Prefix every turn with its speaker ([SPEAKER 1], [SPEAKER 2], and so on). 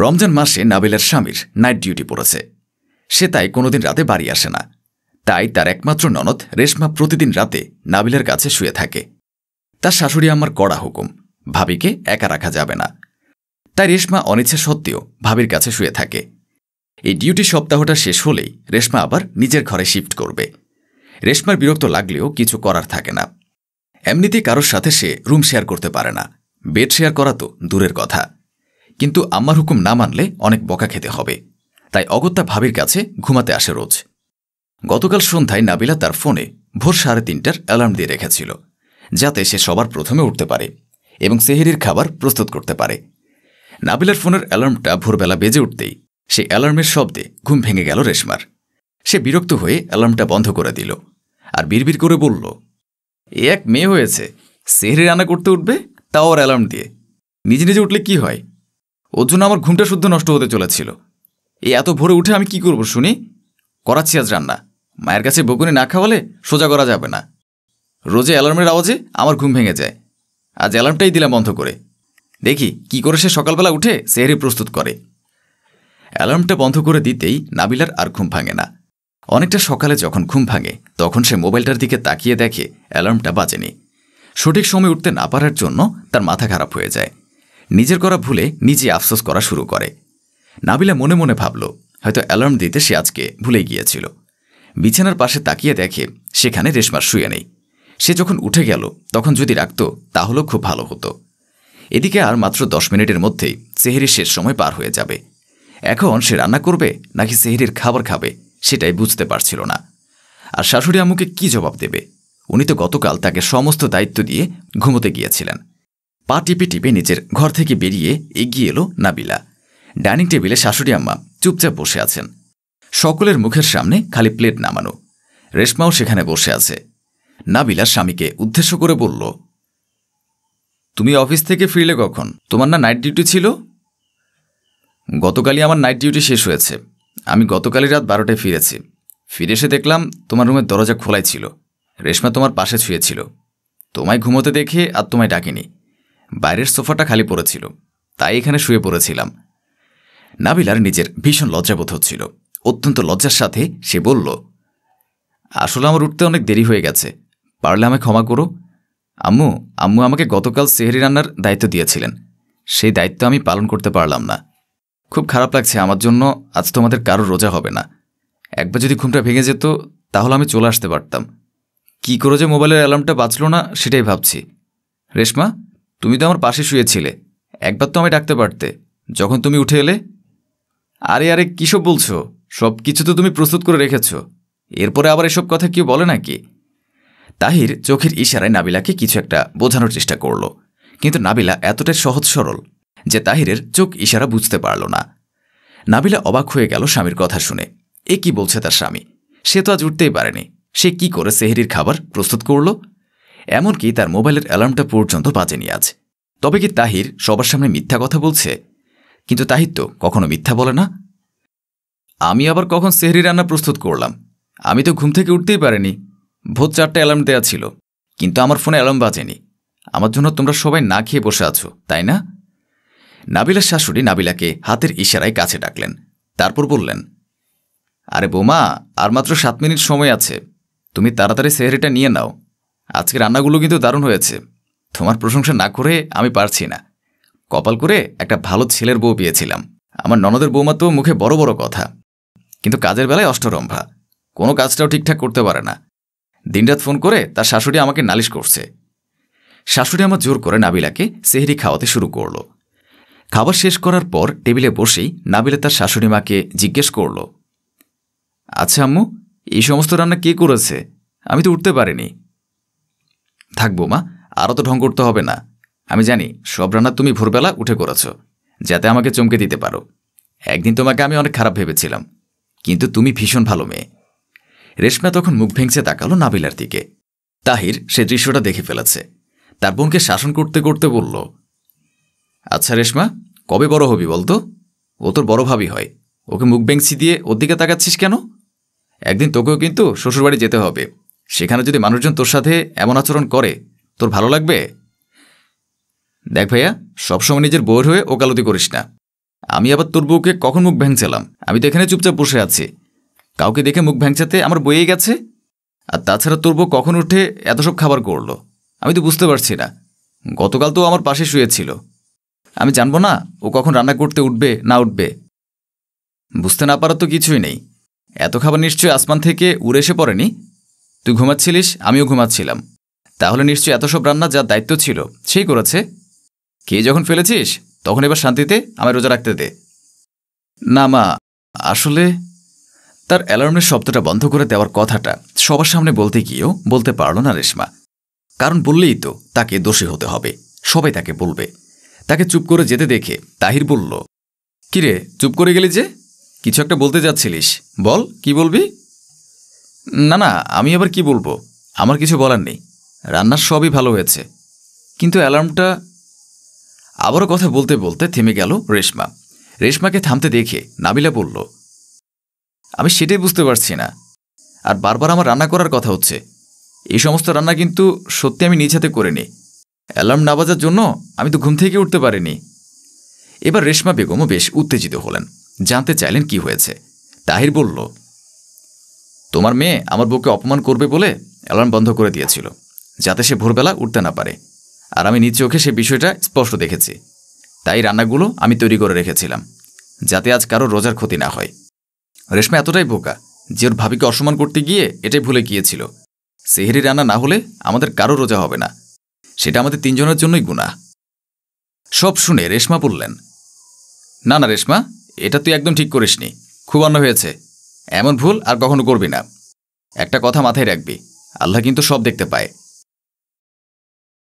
[SPEAKER 1] রমজান মাসে নাবিলার স্বামীর night duty পড়েছে। সে তাই কোনোদিন রাতে বাড়ি আসে না। তাই তার একমাত্র ননদ রেশমা প্রতিদিন রাতে নাবিলার কাছে শুয়ে থাকে। তার শাশুড়ি আম্মার কড়া হুকুম, ভাবিকে একা রাখা যাবে না। তাই রেশমা অনিচ্ছা সত্ত্বেও ভাবির কাছে শুয়ে থাকে। এই ডিউটি সপ্তাহটা শেষ হলেই রেশমা আবার নিজের ঘরে শিফট করবে। রেশমার বিরক্ত লাগলেও কিছু করার থাকে না। এমনিতেই কারোর সাথে সে রুম শেয়ার করতে পারে না, বেড শেয়ার করা তো দূরের কথা। কিন্তু আম্মার হুকুম না মানলে অনেক বকা খেতে হবে। তাই অগত্যা ভাবির কাছে ঘুমাতে আসে রোজ। গতকাল সন্ধ্যায় নাবিলা তার ফোনে ভোর 3:30টার অ্যালার্ম দিয়ে রেখেছিল, যাতে সে সবার প্রথমে উঠতে পারে এবং সেহরির খাবার প্রস্তুত করতে পারে। নাবিলার ফোনের অ্যালার্মটা ভোরবেলা বেজে উঠতেই সেই অ্যালার্মের শব্দে ঘুম ভেঙে গেল রেশমার। সে বিরক্ত হয়ে অ্যালার্মটা বন্ধ করে দিল আর বিড়বিড় করে বলল, এ এক মেয়ে হয়েছে, সেহরি রান্না করতে উঠবে, তাও আর অ্যালার্ম দিয়ে। নিজে নিজে উঠলে কি হয়? ওর জন্য আমার ঘুমটা শুদ্ধ নষ্ট হতে চলেছিল। এই এত ভোরে উঠে আমি কি করব শুনি? করাচ্ছি আজ রান্না। মায়ের কাছে বকুনি না খাওয়ালে সোজা করা যাবে না। রোজে অ্যালার্মের আওয়াজে আমার ঘুম ভেঙে যায়। আজ অ্যালার্মটাই দিলাম বন্ধ করে। দেখি কি করে সে সকালবেলা উঠে সেহরি প্রস্তুত করে। অ্যালার্মটা বন্ধ করে দিতেই নাবিলার আর ঘুম ভাঙে না। অনেকটা সকালে যখন ঘুম ভাঙে তখন সে মোবাইলটার দিকে তাকিয়ে দেখে অ্যালার্মটা বাজেনি। সঠিক সময় উঠতে না পারার জন্য তার মাথা খারাপ হয়ে যায়। নিজের করা ভুলে নিজে আফসোস করা শুরু করে। নাবিলা মনে মনে ভাবল, হয়তো অ্যালার্ম দিতে সে আজকে ভুলে গিয়েছিল। বিছানার পাশে তাকিয়ে দেখে সেখানে রেশমার শুয়ে নেই। সে যখন উঠে গেল তখন যদি রাখত তাহলেও খুব ভালো হতো। এদিকে আর মাত্র 10 মিনিটের মধ্যেই সেহরির শেষ সময় পার হয়ে যাবে। এখন সে রান্না করবে নাকি সেহরির খাবার খাবে সেটাই বুঝতে পারছিল না। আর শাশুড়ি আম্মুকে কি জবাব দেবে? উনি তো গতকাল তাকে সমস্ত দায়িত্ব দিয়ে ঘুমোতে গিয়েছিলেন। পা টিপে টিপে নিজের ঘর থেকে বেরিয়ে এগিয়ে এলো নাবিলা। ডাইনিং টেবিলে শাশুড়ি আম্মা চুপচাপ বসে আছেন। সকলের মুখের সামনে খালি প্লেট নামানো। রেশমাও সেখানে বসে আছে। নাবিলা স্বামীকে উদ্দেশ্য করে বলল, তুমি অফিস থেকে ফিরলে কখন? তোমার না নাইট ডিউটি ছিল? গতকালই আমার নাইট ডিউটি শেষ হয়েছে। আমি গতকালই রাত 12টায় ফিরেছি। ফিরে এসে দেখলাম তোমার রুমের দরজা খোলাই ছিল। রেশমা তোমার পাশে শুয়েছিল। তোমায় ঘুমোতে দেখে আর তোমায় ডাকিনি। বাইরের সোফাটা খালি পড়েছিল, তাই এখানে শুয়ে পড়েছিলাম। নাবিলার নিজের ভীষণ লজ্জাবোধ হচ্ছিল। অত্যন্ত লজ্জার সাথে সে বলল, আসলে আমার উঠতে অনেক দেরি হয়ে গেছে, পারলে আমায় ক্ষমা করো। আম্মু আম্মু আমাকে গতকাল সেহরি রান্নার দায়িত্ব দিয়েছিলেন, সেই দায়িত্ব আমি পালন করতে পারলাম না। খুব খারাপ লাগছে আমার জন্য। আজ তোমাদের কারোর রোজা হবে না। একবার যদি ঘুমটা ভেঙে যেত তাহলে আমি চলে আসতে পারতাম। কি করে যে মোবাইলের অ্যালার্মটা বাঁচল না সেটাই ভাবছি। রেশমা, তুমি তো আমার পাশে শুয়েছিলে, একবার তো আমায় ডাকতে পারতে যখন তুমি উঠে এলে। আরে আরে কিসব বলছো? সব কিছু তো তুমি প্রস্তুত করে রেখেছ, এরপরে আবার এসব কথা কেউ বলে নাকি? তাহির চোখের ইশারায় নাবিলাকে কিছু একটা বোঝানোর চেষ্টা করল, কিন্তু নাবিলা এতটাই সহজ সরল যে তাহিরের চোখ ইশারা বুঝতে পারল না। নাবিলা অবাক হয়ে গেল স্বামীর কথা শুনে। এ কি বলছে তার স্বামী? সে তো আজ উঠতেই পারেনি, সে কি করে সেহরির খাবার প্রস্তুত করল? এমনকি তার মোবাইলের অ্যালার্মটা পর্যন্ত বাজেনি আজ। তবে কি তাহির সবার সামনে মিথ্যা কথা বলছে? কিন্তু তাহির তো কখনো মিথ্যা বলে না। আমি আবার কখন সেহরি রান্না প্রস্তুত করলাম? আমি তো ঘুম থেকে উঠতেই পারিনি। ভোর 4টায় অ্যালার্ম দেওয়া ছিল, কিন্তু আমার ফোনে অ্যালার্ম বাজেনি। আমার জন্য তোমরা সবাই না খেয়ে বসে আছো, তাই না? নাবিলার শাশুড়ি নাবিলাকে হাতের ইশারায় কাছে ডাকলেন। তারপর বললেন, আরে বোমা, আর মাত্র 7 মিনিট সময় আছে। তুমি তাড়াতাড়ি সেহরিটা নিয়ে নাও। আজকে রান্নাগুলো কিন্তু দারুণ হয়েছে। তোমার প্রশংসা না করে আমি পারছি না। কপাল করে একটা ভালো ছেলের বউ পেয়েছিলাম। আমার ননদের বৌমা তো মুখে বড় বড় কথা, কিন্তু কাজের বেলায় অষ্টরম্ভা। কোনো কাজটাও ঠিকঠাক করতে পারে না। দিনরাত ফোন করে তার শাশুড়ি আমাকে নালিশ করছে। শাশুড়ি আমার জোর করে নাবিলাকে সেহরি খাওয়াতে শুরু করল। খাবার শেষ করার পর টেবিলে বসেই নাবিলা তার শাশুড়ি মাকে জিজ্ঞেস করল, আচ্ছা আম্মু, এই সমস্ত রান্না কে করেছে? আমি তো উঠতে পারিনি। থাকবো মা, আরও তো ঢং করতে হবে না। আমি জানি সব রান্না তুমি ভোরবেলা উঠে করেছ, যাতে আমাকে চমকে দিতে পারো। একদিন তোমাকে আমি অনেক খারাপ ভেবেছিলাম, কিন্তু তুমি ভীষণ ভালো মেয়ে। রেশমা তখন মুখ ভেঙচে তাকালো নাবিলার দিকে। তাহির সে দৃশ্যটা দেখে ফেলেছে। তার বোনকে শাসন করতে করতে বলল, আচ্ছা রেশমা, কবে বড় হবি বলতো? ও তোর বড় ভাবি হয়, ওকে মুখ ভেঙচি দিয়ে ওর দিকে তাকাচ্ছিস কেন? একদিন তোকেও কিন্তু শ্বশুরবাড়ি যেতে হবে। সেখানে যদি মানুষজন তোর সাথে এমন আচরণ করে তোর ভালো লাগবে? দেখ ভাইয়া, সবসময় নিজের বউয়ের হয়ে ওকালতি করিস না। আমি আবার তোর বউকে কখন মুখ ভ্যাংচালাম? আমি তো এখানে চুপচাপ বসে আছি। কাউকে দেখে মুখ ভ্যাংচাতে আমার বইয়ে গেছে। আর তাছাড়া তোর বউ কখন উঠে এত সব খাবার করলো আমি তো বুঝতে পারছি না। গতকাল তো আমার পাশে শুয়েছিল। আমি জানবো না ও কখন রান্না করতে উঠবে না উঠবে? বুঝতে না পারার তো কিছুই নেই। এত খাবার নিশ্চয়ই আসমান থেকে উড়ে এসে পড়েনি। তুই ঘুমাচ্ছিলিস, আমিও ঘুমাচ্ছিলাম। তাহলে নিশ্চয়ই এত সব রান্না যার দায়িত্ব ছিল সেই করেছে। কে যখন ফেলেছিস তখন এবার শান্তিতে আমায় রোজা রাখতে দে। না মা, আসলে তার অ্যালার্মের শব্দটা বন্ধ করে দেওয়ার কথাটা সবার সামনে বলতে গিয়েও বলতে পারল না রেশমা। কারণ বললেই তো তাকে দোষী হতে হবে, সবাই তাকে বলবে। তাকে চুপ করে যেতে দেখে তাহির বলল, কিরে চুপ করে গেলি যে? কিছু একটা বলতে যাচ্ছিলিস, বল কি বলবি? না না, আমি আবার কি বলবো, আমার কিছু বলার নেই। রান্নার সবই ভালো হয়েছে, কিন্তু অ্যালার্মটা। আবারও কথা বলতে বলতে থেমে গেল রেশমা। রেশমাকে থামতে দেখে নাবিলা বলল, আমি সেটাই বুঝতে পারছি না। আর বারবার আমার রান্না করার কথা হচ্ছে। এই সমস্ত রান্না কিন্তু সত্যি আমি নিজ হাতে করিনি। অ্যালার্ম না বাজার জন্য আমি তো ঘুম থেকে উঠতে পারিনি। এবার রেশমা বেগমও বেশ উত্তেজিত হলেন, জানতে চাইলেন কি হয়েছে। তাহির বলল, তোমার মেয়ে আমার বউকে অপমান করবে বলে অ্যালার্ম বন্ধ করে দিয়েছিল, যাতে সে ভোরবেলা উঠতে না পারে। আর আমি নিজ চোখে সে বিষয়টা স্পষ্ট দেখেছি। তাই রান্নাগুলো আমি তৈরি করে রেখেছিলাম, যাতে আজ কারো রোজার ক্ষতি না হয়। রেশমা এতটাই বোকা যে ওর ভাবিকে অসম্মান করতে গিয়ে এটাই ভুলে গিয়েছিল। সেহরি রান্না না হলে আমাদের কারো রোজা হবে না, সেটা আমাদের তিনজনের জন্যই গুনাহ। সব শুনে রেশমা বললেন, না না রেশমা, এটা তুই একদম ঠিক করিসনি, খুব অন্যায় হয়েছে। এমন ভুল আর কখনো করবি না। একটা কথা মাথায় রাখবি, আল্লাহ কিন্তু সব দেখতে পায়।